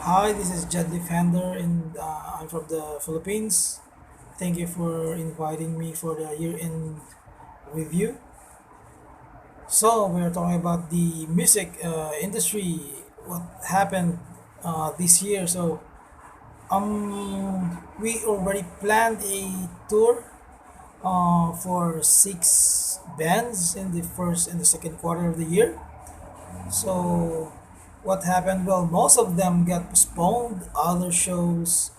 Hi, this is Jedd LeftHander, and I'm from the Philippines. Thank you for inviting me for the year-end review. So we're talking about the music industry. What happened this year? We already planned a tour for six bands in the first and the second quarter of the year. So what happened? Well, most of them got postponed. Other shows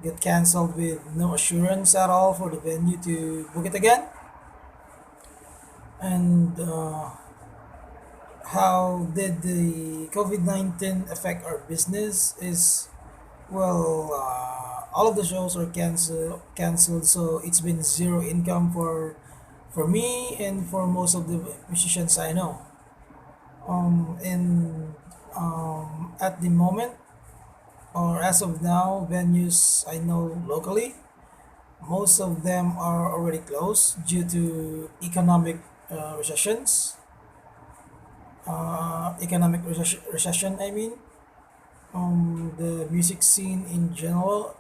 get canceled with no assurance at all for the venue to book it again. And how did the COVID-19 affect our business? All of the shows are canceled, so it's been zero income for me and for most of the musicians I know. And At the moment, or as of now, venues I know locally, most of them are already closed due to economic recessions. Recession. I mean, the music scene in general,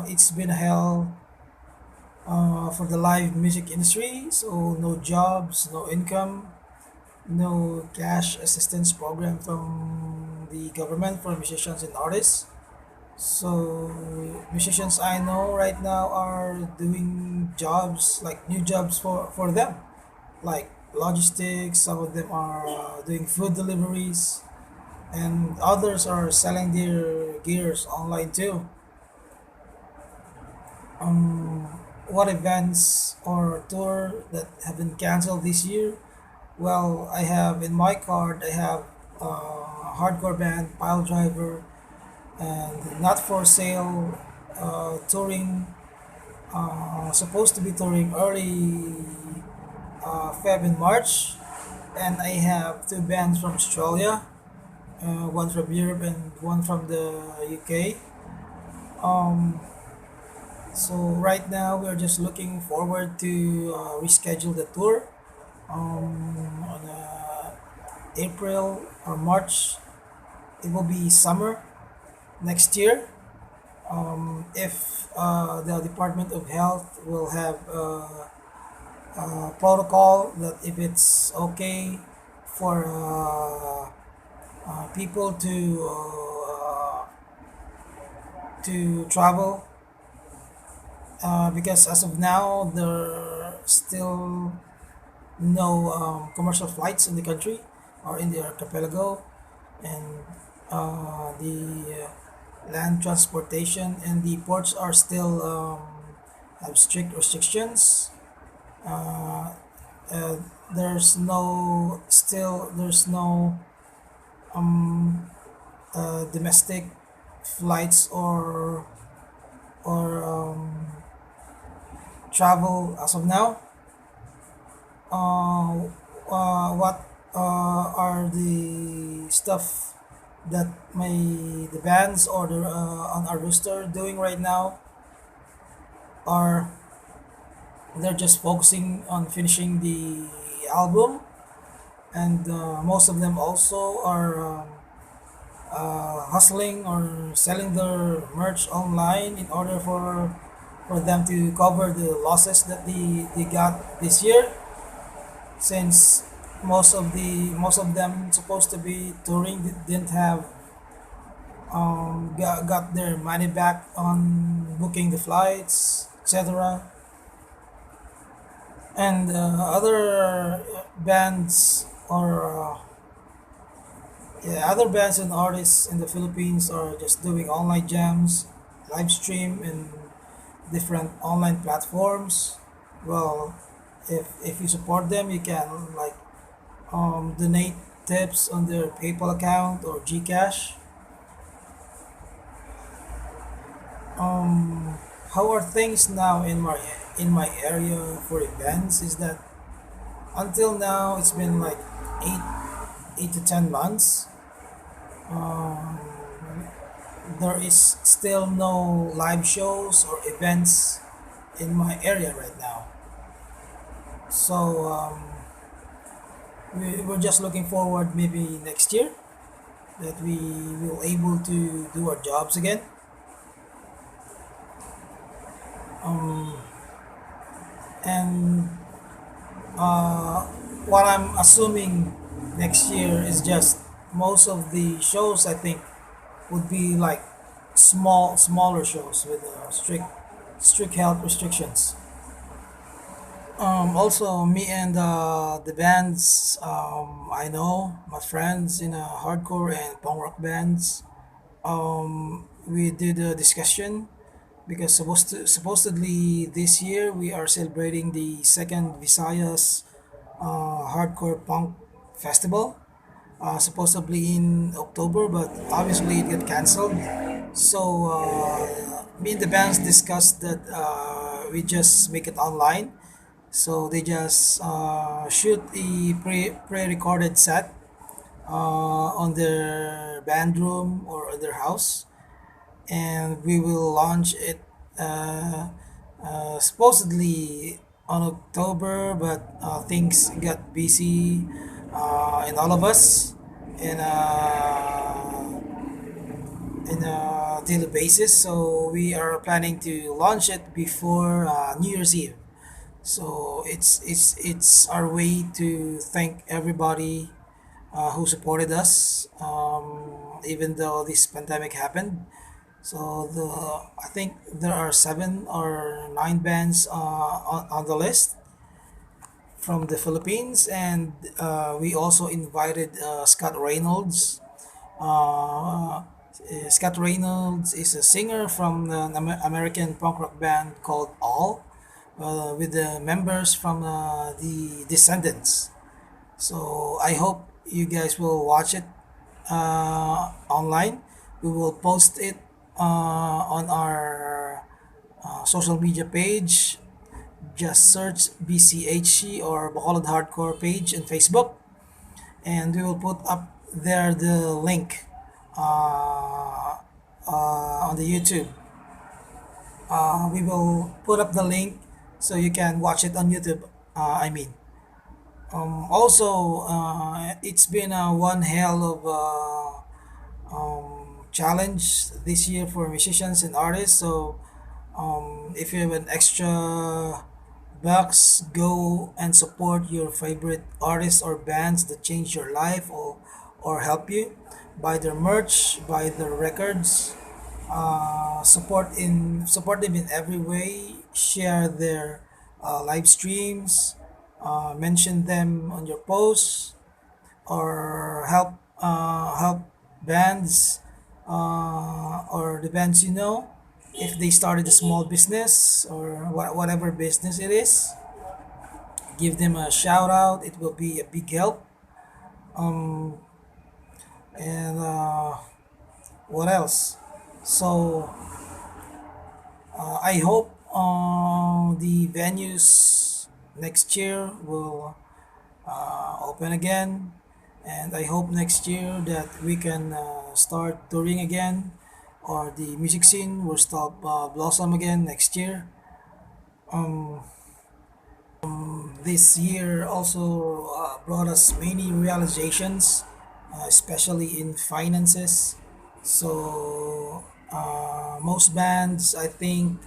it's been hell for the live music industry. So no jobs, no income, no cash assistance program from the government for musicians and artists. So musicians I know right now are doing jobs like new jobs for them, like logistics. Some of them are doing food deliveries, and others are selling their gears online too. Um, what events or tour that have been canceled this year? Well, I have in my card. I have hardcore band Pile Driver and Not For Sale touring. Supposed to be touring early Feb and March, and I have two bands from Australia, one from Europe and one from the UK. Um, so right now we're just looking forward to reschedule the tour on April or March. It will be summer next year. If the Department of Health will have protocol that if it's okay for people to travel, because as of now there are still no commercial flights in the country or in the archipelago, and the land transportation and the ports are still have strict restrictions. Uh, uh, there's no um, domestic flights or travel as of now. What are the stuff that the bands or on our roster doing right now? Are they're just focusing on finishing the album, and most of them also are hustling or selling their merch online in order for them to cover the losses that they got this year, since most of them supposed to be touring didn't have got their money back on booking the flights, etc. And other bands or other bands and artists in the Philippines are just doing online jams, live stream, and different online platforms. Well, if you support them, you can like donate tips on their PayPal account or GCash. Um, how are things now in my area for events? Is that until now it's been like 8 to 10 months. Um, there is still no live shows or events in my area right now. So we're just looking forward maybe next year. that we will able to do our jobs again. Um, and uh, what I'm assuming next year is just most of the shows I think would be like smaller shows with strict health restrictions. Also, me and the bands I know, my friends in hardcore and punk rock bands, we did a discussion because supposedly this year we are celebrating the second Visayas hardcore punk festival, supposedly in October, but obviously it got cancelled. So me and the bands discussed that we just make it online. So they just shoot a pre-recorded set on their band room or in their house, and we will launch it uh, supposedly on October, but things got busy in all of us in in a daily basis. So we are planning to launch it before New Year's Eve. So it's our way to thank everybody who supported us, even though this pandemic happened. So I think there are 7 or 9 bands on the list from the Philippines, and we also invited Scott Reynolds. Scott Reynolds is a singer from an American punk rock band called All, with the members from the Descendants. So I hope you guys will watch it online. We will post it on our social media page. Just search BCHC or Bacolod Hardcore page in Facebook, and we will put up there the link on the YouTube. We will put up the link so you can watch it on YouTube. I mean, also, it's been one hell of challenge this year for musicians and artists. So, if you have an extra bucks, go and support your favorite artists or bands that change your life or help you. Buy their merch, buy their records, support them in every way. Share their live streams, mention them on your posts, or help bands or the bands you know if they started a small business or whatever business it is. Give them a shout out. It will be a big help. And what else? So I hope the venues next year will open again, and I hope next year that we can start touring again, or the music scene will start blossom again next year. This year also brought us many realizations, especially in finances. So most bands, I think,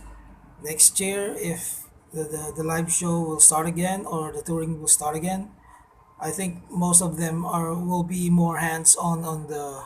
next year, if the live show will start again or the touring will start again, I think most of them are will be more hands on the